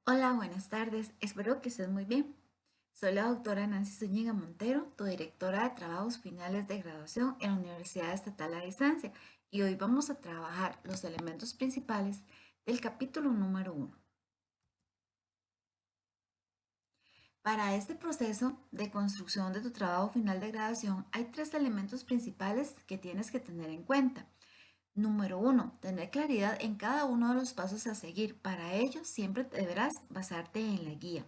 Hola, buenas tardes. Espero que estés muy bien. Soy la doctora Nancy Zúñiga Montero, tu directora de trabajos finales de graduación en la Universidad Estatal a Distancia, y hoy vamos a trabajar los elementos principales del capítulo número 1. Para este proceso de construcción de tu trabajo final de graduación hay tres elementos principales que tienes que tener en cuenta. Número 1, tener claridad en cada uno de los pasos a seguir. Para ello, siempre deberás basarte en la guía.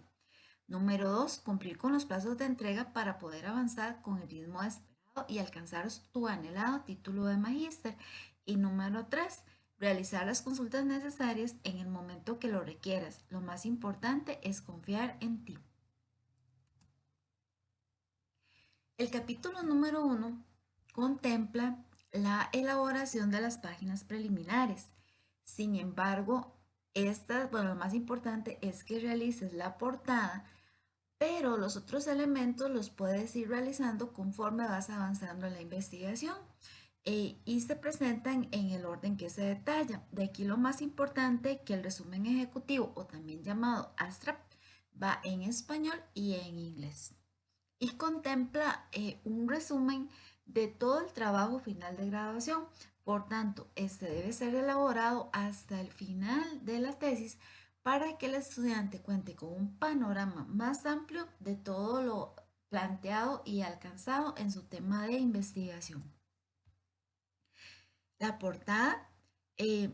Número 2, cumplir con los plazos de entrega para poder avanzar con el ritmo esperado y alcanzar tu anhelado título de magíster. Y número 3, realizar las consultas necesarias en el momento que lo requieras. Lo más importante es confiar en ti. El capítulo número 1 contempla la elaboración de las páginas preliminares. Sin embargo, lo más importante es que realices la portada, pero los otros elementos los puedes ir realizando conforme vas avanzando en la investigación y se presentan en el orden que se detalla. De aquí lo más importante, que el resumen ejecutivo o también llamado abstract va en español y en inglés y contempla un resumen de todo el trabajo final de graduación. Por tanto, este debe ser elaborado hasta el final de la tesis para que el estudiante cuente con un panorama más amplio de todo lo planteado y alcanzado en su tema de investigación. La portada,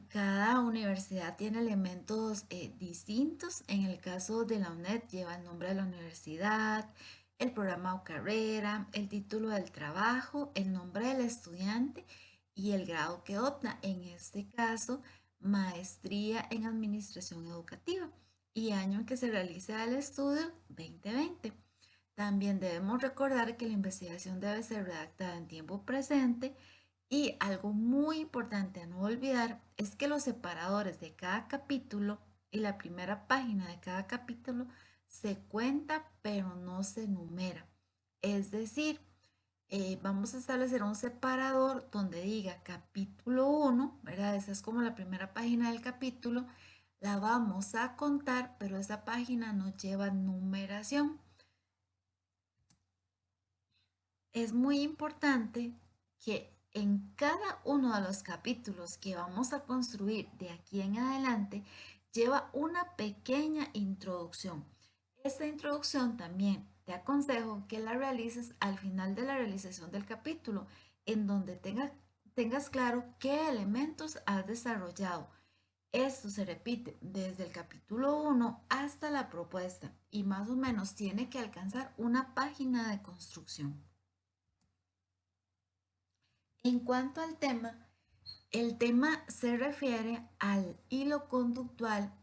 cada universidad tiene elementos distintos. En el caso de la UNED lleva el nombre de la universidad, el programa o carrera, el título del trabajo, el nombre del estudiante y el grado que opta. En este caso, maestría en administración educativa y año en que se realiza el estudio 2020. También debemos recordar que la investigación debe ser redactada en tiempo presente y algo muy importante a no olvidar es que los separadores de cada capítulo y la primera página de cada capítulo se cuenta pero no se numera. Es decir, vamos a establecer un separador donde diga capítulo 1, ¿verdad? Esa es como la primera página del capítulo. La vamos a contar, pero esa página no lleva numeración. Es muy importante que en cada uno de los capítulos que vamos a construir de aquí en adelante lleva una pequeña introducción. Esta introducción también te aconsejo que la realices al final de la realización del capítulo, en donde tengas claro qué elementos has desarrollado. Esto se repite desde el capítulo 1 hasta la propuesta y más o menos tiene que alcanzar una página de construcción. En cuanto al tema, el tema se refiere al hilo conductual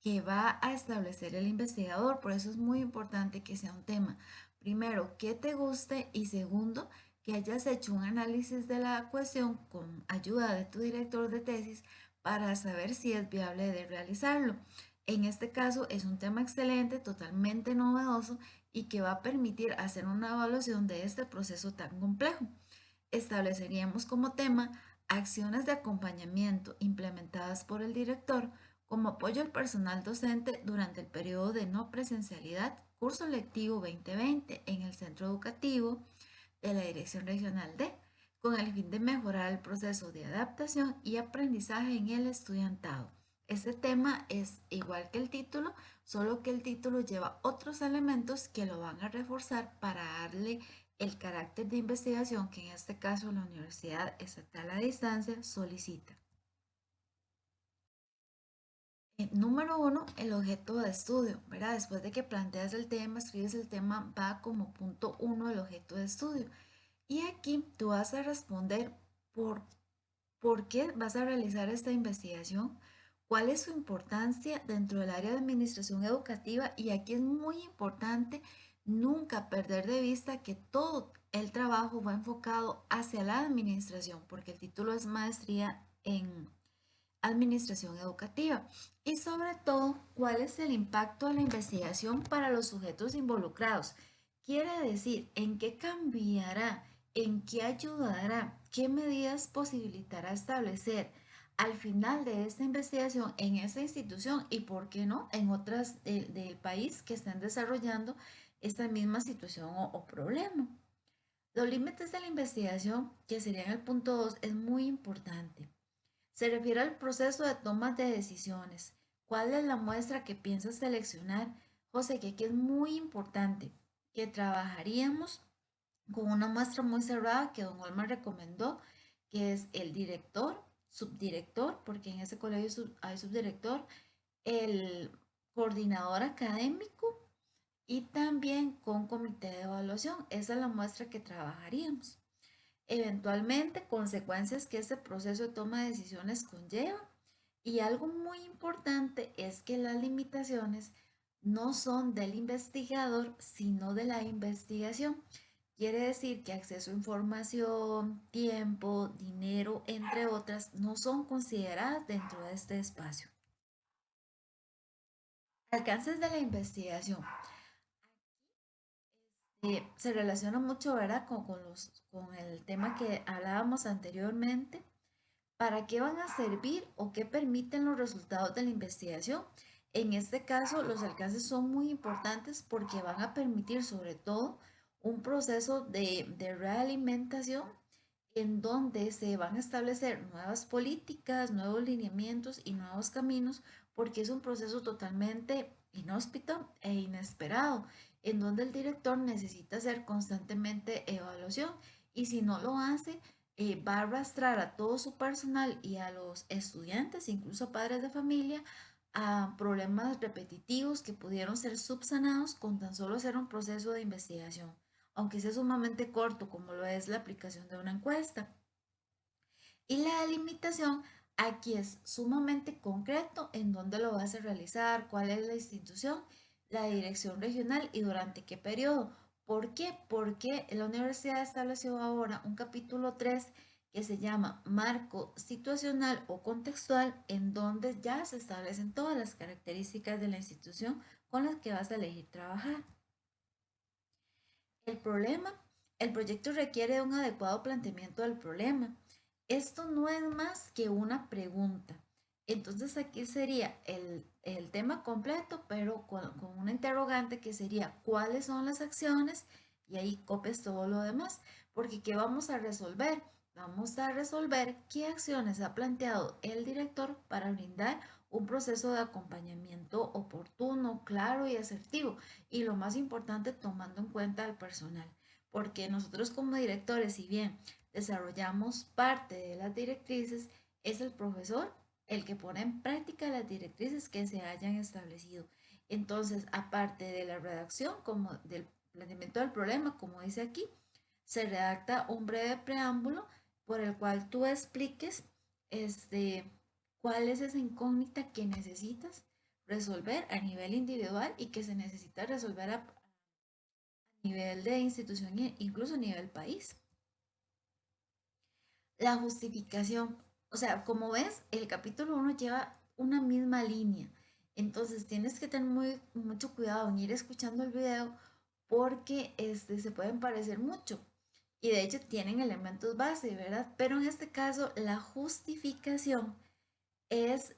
que va a establecer el investigador, por eso es muy importante que sea un tema, primero, que te guste y segundo, que hayas hecho un análisis de la cuestión con ayuda de tu director de tesis para saber si es viable de realizarlo. En este caso es un tema excelente, totalmente novedoso y que va a permitir hacer una evaluación de este proceso tan complejo. Estableceríamos como tema acciones de acompañamiento implementadas por el director como apoyo al personal docente durante el periodo de no presencialidad, curso lectivo 2020 en el centro educativo de la Dirección Regional D, con el fin de mejorar el proceso de adaptación y aprendizaje en el estudiantado. Este tema es igual que el título, solo que el título lleva otros elementos que lo van a reforzar para darle el carácter de investigación que en este caso la Universidad Estatal a Distancia solicita. Número 1, el objeto de estudio, ¿verdad? Después de que planteas el tema, escribes el tema, va como punto 1 el objeto de estudio. Y aquí tú vas a responder por, por qué vas a realizar esta investigación, cuál es su importancia dentro del área de administración educativa y aquí es muy importante nunca perder de vista que todo el trabajo va enfocado hacia la administración porque el título es maestría en administración educativa y sobre todo cuál es el impacto de la investigación para los sujetos involucrados. Quiere decir, en qué cambiará, en qué ayudará, qué medidas posibilitará establecer, al final de esta investigación en esa institución y, ¿por qué no?, en otras del país que estén desarrollando esta misma situación o problema. Los límites de la investigación, que serían el punto 2, es muy importante. Se refiere al proceso de toma de decisiones. ¿Cuál es la muestra que piensas seleccionar? José, que aquí es muy importante que trabajaríamos con una muestra muy cerrada que don Olmar recomendó, que es el director, subdirector, porque en ese colegio hay subdirector, el coordinador académico y también con comité de evaluación. Esa es la muestra que trabajaríamos. Eventualmente, consecuencias que este proceso de toma de decisiones conlleva. Y algo muy importante es que las limitaciones no son del investigador, sino de la investigación. Quiere decir que acceso a información, tiempo, dinero, entre otras, no son consideradas dentro de este espacio. Alcances de la investigación. Se relaciona mucho, ¿verdad?, con el tema que hablábamos anteriormente. ¿Para qué van a servir o qué permiten los resultados de la investigación? En este caso, los alcances son muy importantes porque van a permitir sobre todo un proceso de realimentación en donde se van a establecer nuevas políticas, nuevos lineamientos y nuevos caminos, porque es un proceso totalmente inhóspito e inesperado, en donde el director necesita hacer constantemente evaluación y si no lo hace, va a arrastrar a todo su personal y a los estudiantes, incluso padres de familia, a problemas repetitivos que pudieron ser subsanados con tan solo hacer un proceso de investigación, aunque sea sumamente corto, como lo es la aplicación de una encuesta. Y la delimitación aquí es sumamente concreto en dónde lo vas a realizar, cuál es la institución, la dirección regional y durante qué periodo. ¿Por qué? Porque la universidad estableció ahora un capítulo 3 que se llama marco situacional o contextual, en donde ya se establecen todas las características de la institución con las que vas a elegir trabajar. El problema, el proyecto requiere de un adecuado planteamiento del problema. Esto no es más que una pregunta. Entonces aquí sería el tema completo, pero con una interrogante que sería ¿cuáles son las acciones? Y ahí copias todo lo demás. Porque ¿qué vamos a resolver? Vamos a resolver qué acciones ha planteado el director para brindar un proceso de acompañamiento oportuno, claro y asertivo. Y lo más importante, tomando en cuenta al personal. Porque nosotros como directores, si bien desarrollamos parte de las directrices, es el profesor el que pone en práctica las directrices que se hayan establecido. Entonces, aparte de la redacción, como del planteamiento del problema, como dice aquí, se redacta un breve preámbulo por el cual tú expliques este, cuál es esa incógnita que necesitas resolver a nivel individual y que se necesita resolver a nivel de institución e incluso a nivel país. La justificación, o sea, como ves, el capítulo 1 lleva una misma línea. Entonces tienes que tener mucho cuidado en ir escuchando el video porque se pueden parecer mucho. Y de hecho tienen elementos base, ¿verdad? Pero en este caso la justificación es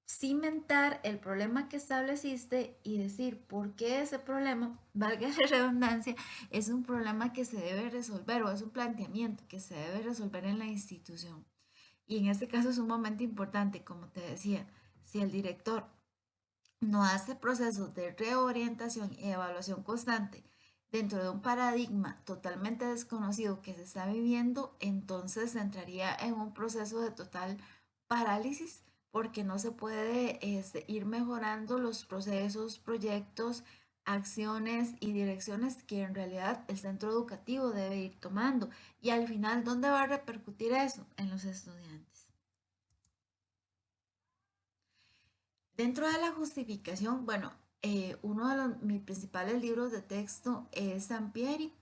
cimentar el problema que estableciste y decir por qué ese problema, valga la redundancia, es un problema que se debe resolver o es un planteamiento que se debe resolver en la institución. Y en este caso es un momento importante, como te decía, si el director no hace procesos de reorientación y evaluación constante dentro de un paradigma totalmente desconocido que se está viviendo, entonces entraría en un proceso de total parálisis porque no se puede ir mejorando los procesos, proyectos, acciones y direcciones que en realidad el centro educativo debe ir tomando. Y al final, ¿dónde va a repercutir eso? En los estudiantes. Dentro de la justificación, bueno, uno de mis principales libros de texto es Sampieri,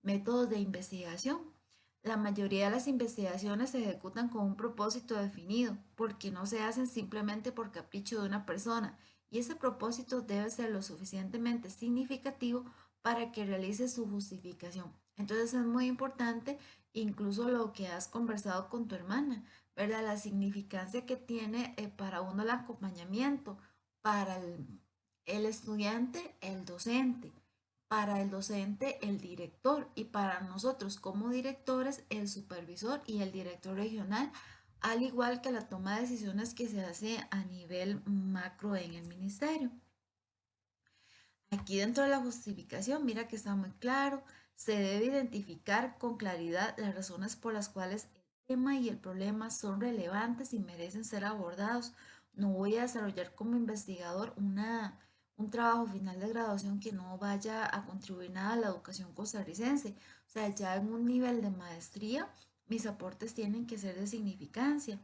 Métodos de Investigación. La mayoría de las investigaciones se ejecutan con un propósito definido, porque no se hacen simplemente por capricho de una persona, y ese propósito debe ser lo suficientemente significativo para que realice su justificación. Entonces es muy importante incluso lo que has conversado con tu hermana, ¿verdad? La significancia que tiene para uno el acompañamiento, para el estudiante, el docente, para el docente, el director y para nosotros como directores, el supervisor y el director regional, al igual que la toma de decisiones que se hace a nivel macro en el ministerio. Aquí dentro de la justificación, mira que está muy claro, se debe identificar con claridad las razones por las cuales el tema y el problema son relevantes y merecen ser abordados. No voy a desarrollar como investigador un trabajo final de graduación que no vaya a contribuir nada a la educación costarricense. O sea, ya en un nivel de maestría, mis aportes tienen que ser de significancia.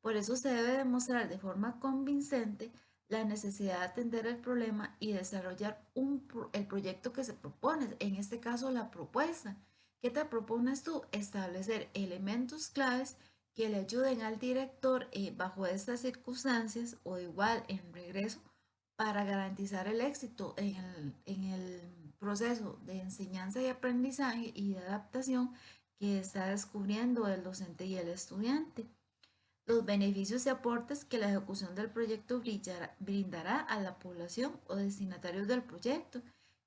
Por eso se debe demostrar de forma convincente la necesidad de atender el problema y desarrollar el proyecto que se propone, en este caso la propuesta. ¿Qué te propones tú? Establecer elementos claves que le ayuden al director bajo estas circunstancias o igual en regreso para garantizar el éxito en el proceso de enseñanza y aprendizaje y de adaptación que está descubriendo el docente y el estudiante. Los beneficios y aportes que la ejecución del proyecto brindará a la población o destinatarios del proyecto,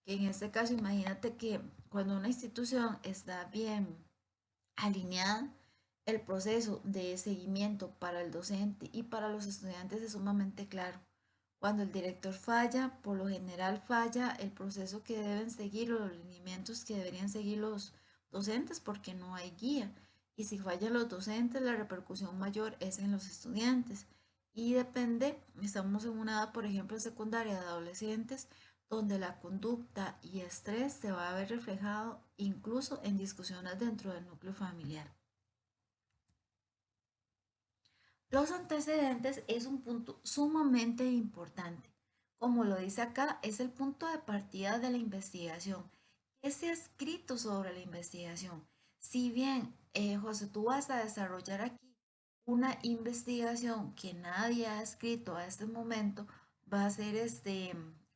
que en este caso imagínate que cuando una institución está bien alineada, el proceso de seguimiento para el docente y para los estudiantes es sumamente claro. Cuando el director falla, por lo general falla el proceso que deben seguir o los lineamientos que deberían seguir los docentes porque no hay guía. Y si fallan los docentes, la repercusión mayor es en los estudiantes. Y depende, estamos en una edad, por ejemplo, secundaria de adolescentes, donde la conducta y estrés se va a ver reflejado incluso en discusiones dentro del núcleo familiar. Los antecedentes es un punto sumamente importante. Como lo dice acá, es el punto de partida de la investigación. ¿Qué se ha escrito sobre la investigación? Si bien, José, tú vas a desarrollar aquí una investigación que nadie ha escrito a este momento, va a ser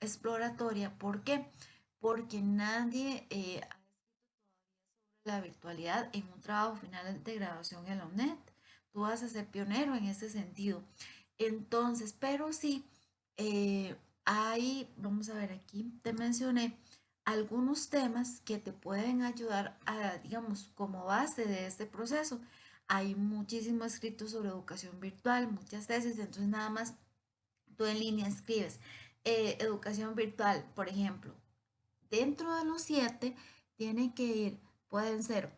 exploratoria. ¿Por qué? Porque nadie ha la virtualidad en un trabajo final de graduación en la UNED. Tú vas a ser pionero en ese sentido. Entonces, pero sí, vamos a ver aquí, te mencioné algunos temas que te pueden ayudar a, digamos, como base de este proceso. Hay muchísimo escrito sobre educación virtual, muchas tesis, entonces nada más tú en línea escribes educación virtual, por ejemplo, dentro de los 7 tienen que ir, pueden ser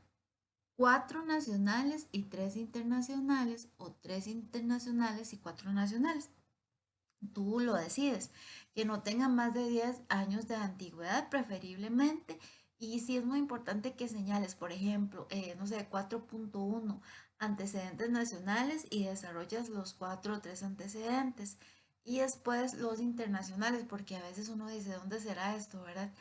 4 nacionales y 3 internacionales o 3 internacionales y 4 nacionales. Tú lo decides, que no tengan más de 10 años de antigüedad preferiblemente. Y sí es muy importante que señales, por ejemplo, no sé, 4.1 antecedentes nacionales y desarrollas los 4 o 3 antecedentes. Y después los internacionales, porque a veces uno dice, ¿dónde será esto, verdad?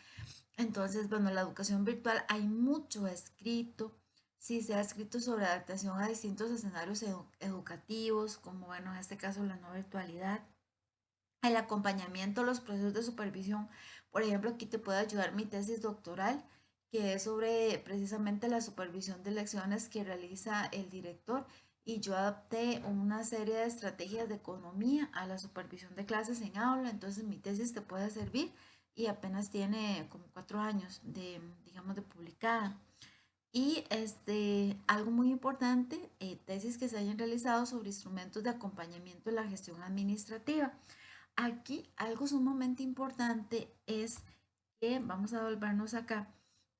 Entonces, bueno, la educación virtual hay mucho escrito. Sí, se ha escrito sobre adaptación a distintos escenarios educativos, como bueno, en este caso la no virtualidad, el acompañamiento, los procesos de supervisión. Por ejemplo, aquí te puede ayudar mi tesis doctoral, que es sobre precisamente la supervisión de lecciones que realiza el director. Y yo adapté una serie de estrategias de economía a la supervisión de clases en aula. Entonces mi tesis te puede servir y apenas tiene como 4 años de, digamos, de publicada. Y algo muy importante, tesis que se hayan realizado sobre instrumentos de acompañamiento en la gestión administrativa. Aquí algo sumamente importante es que, vamos a volvernos acá,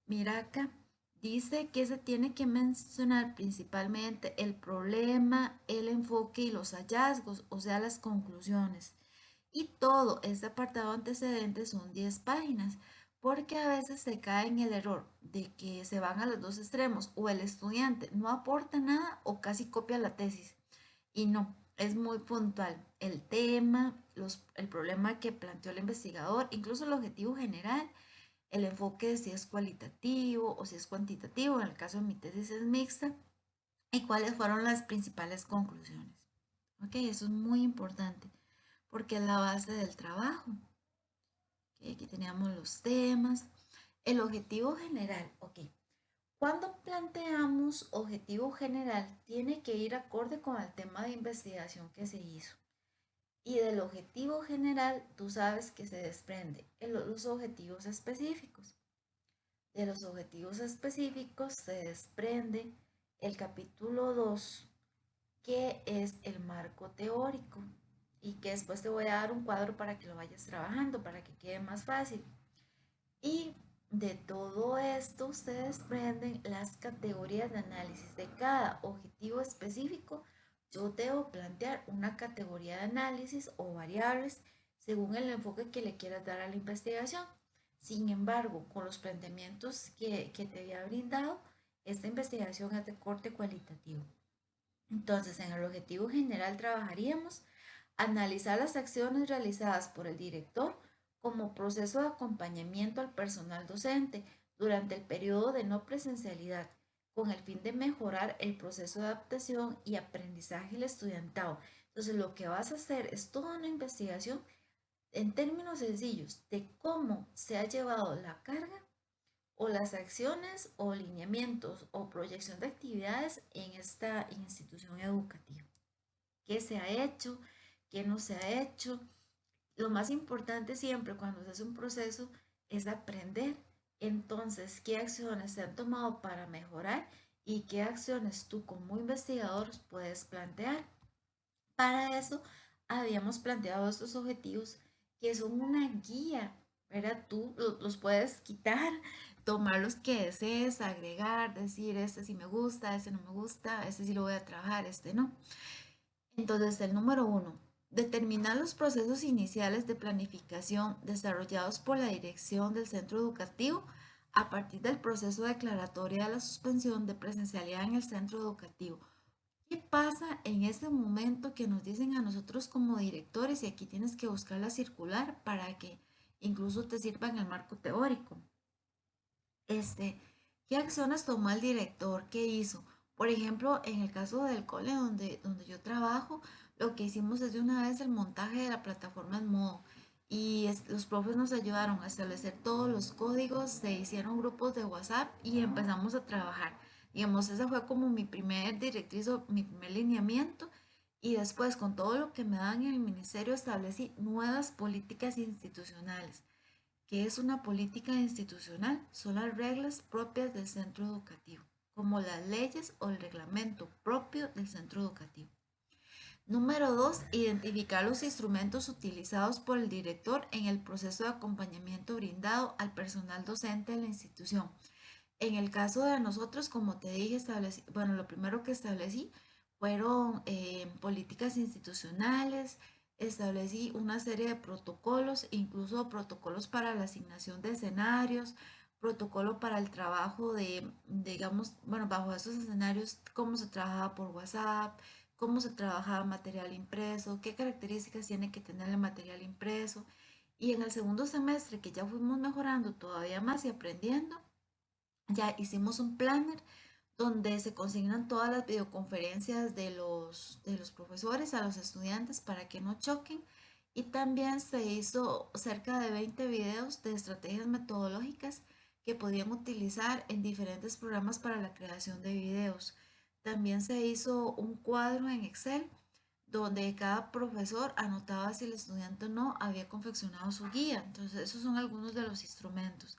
mira acá, dice que se tiene que mencionar principalmente el problema, el enfoque y los hallazgos, o sea, las conclusiones. Y todo este apartado antecedente son 10 páginas, porque a veces se cae en el error de que se van a los dos extremos, o el estudiante no aporta nada o casi copia la tesis. Y no, es muy puntual. El tema, el problema que planteó el investigador, incluso el objetivo general, el enfoque de si es cualitativo o si es cuantitativo, en el caso de mi tesis es mixta, y cuáles fueron las principales conclusiones. Ok, eso es muy importante porque es la base del trabajo. Ok, aquí teníamos los temas. El objetivo general, ok. Cuando planteamos objetivo general, tiene que ir acorde con el tema de investigación que se hizo. Y del objetivo general, tú sabes que se desprende los objetivos específicos. De los objetivos específicos se desprende el capítulo 2, que es el marco teórico, y que después te voy a dar un cuadro para que lo vayas trabajando, para que quede más fácil. Y de todo esto se desprenden las categorías de análisis. De cada objetivo específico, yo debo plantear una categoría de análisis o variables según el enfoque que le quieras dar a la investigación. Sin embargo, con los planteamientos que te había brindado, esta investigación es de corte cualitativo. Entonces, en el objetivo general trabajaríamos analizar las acciones realizadas por el director como proceso de acompañamiento al personal docente durante el periodo de no presencialidad, con el fin de mejorar el proceso de adaptación y aprendizaje del estudiantado. Entonces, lo que vas a hacer es toda una investigación en términos sencillos de cómo se ha llevado la carga o las acciones o lineamientos o proyección de actividades en esta institución educativa. ¿Qué se ha hecho? ¿Qué no se ha hecho? Lo más importante siempre cuando se hace un proceso es aprender. Entonces, ¿qué acciones se han tomado para mejorar y qué acciones tú como investigador puedes plantear? Para eso habíamos planteado estos objetivos que son una guía, ¿verdad? Tú los puedes quitar, tomar los que desees, agregar, decir, este sí me gusta, este no me gusta, este sí lo voy a trabajar, este no. Entonces, el número uno, determinar los procesos iniciales de planificación desarrollados por la dirección del centro educativo a partir del proceso declaratoria de la suspensión de presencialidad en el centro educativo. ¿Qué pasa en ese momento que nos dicen a nosotros como directores? Y aquí tienes que buscar la circular para que incluso te sirva en el marco teórico. Este, ¿Qué acciones tomó el director? ¿Qué hizo? Por ejemplo, en el caso del cole donde yo trabajo, lo que hicimos es de una vez el montaje de la plataforma en modo. Y los profes nos ayudaron a establecer todos los códigos, se hicieron grupos de WhatsApp y empezamos a trabajar. Digamos, esa fue como mi primer directriz o mi primer lineamiento. Y después, con todo lo que me dan en el ministerio, establecí nuevas políticas institucionales. ¿Qué es una política institucional? Son las reglas propias del centro educativo, como las leyes o el reglamento propio del centro educativo. Número 2, identificar los instrumentos utilizados por el director en el proceso de acompañamiento brindado al personal docente de la institución. En el caso de nosotros, como te dije, bueno, lo primero que establecí fueron políticas institucionales, establecí una serie de protocolos, incluso protocolos para la asignación de escenarios, protocolo para el trabajo digamos, bueno, bajo esos escenarios, cómo se trabajaba por WhatsApp, cómo se trabajaba material impreso, qué características tiene que tener el material impreso. Y en el segundo semestre, que ya fuimos mejorando todavía más y aprendiendo, ya hicimos un planner donde se consignan todas las videoconferencias de los profesores a los estudiantes para que no choquen. Y también se hizo cerca de 20 videos de estrategias metodológicas que podían utilizar en diferentes programas para la creación de videos. También se hizo un cuadro en Excel donde cada profesor anotaba si el estudiante o no había confeccionado su guía. Entonces, esos son algunos de los instrumentos.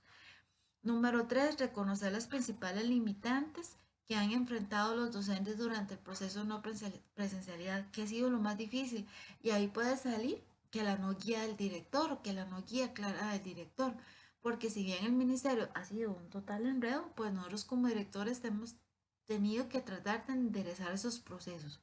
Número 3, reconocer las principales limitantes que han enfrentado los docentes durante el proceso de no presencialidad, que ha sido lo más difícil. Y ahí puede salir que la no guía del director o que la no guía clara del director. Porque si bien el ministerio ha sido un total enredo, pues nosotros como directores hemos tenido que tratar de enderezar esos procesos.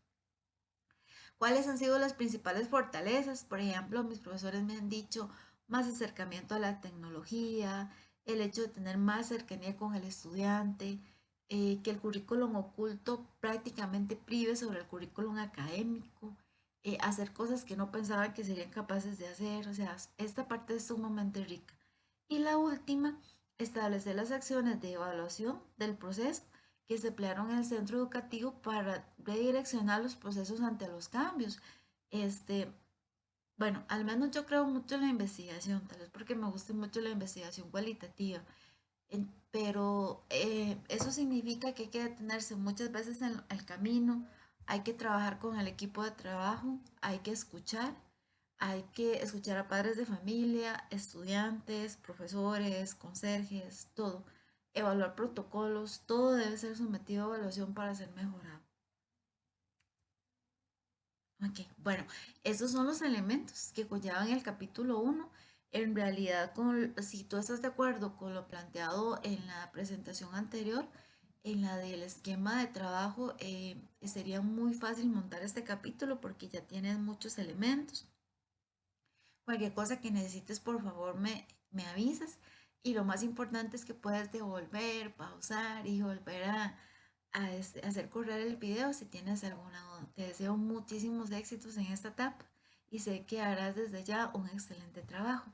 ¿Cuáles han sido las principales fortalezas? Por ejemplo, mis profesores me han dicho más acercamiento a la tecnología, el hecho de tener más cercanía con el estudiante, que el currículum oculto prácticamente prive sobre el currículum académico, hacer cosas que no pensaban que serían capaces de hacer. O sea, esta parte es sumamente rica. Y la última, establecer las acciones de evaluación del proceso que se emplearon en el centro educativo para redireccionar los procesos ante los cambios. Este, bueno, al menos yo creo mucho en la investigación, tal vez porque me gusta mucho la investigación cualitativa. Pero eso significa que hay que detenerse muchas veces en el camino, hay que trabajar con el equipo de trabajo, hay que escuchar a padres de familia, estudiantes, profesores, conserjes, todo, evaluar protocolos, todo debe ser sometido a evaluación para ser mejorado. Ok, bueno, esos son los elementos que conllevan el capítulo uno. En realidad, si tú estás de acuerdo con lo planteado en la presentación anterior, en la del esquema de trabajo, sería muy fácil montar este capítulo porque ya tienes muchos elementos. Cualquier cosa que necesites, por favor, me avisas. Y lo más importante es que puedas devolver, pausar y volver a hacer correr el video si tienes alguna duda. Te deseo muchísimos éxitos en esta etapa y sé que harás desde ya un excelente trabajo.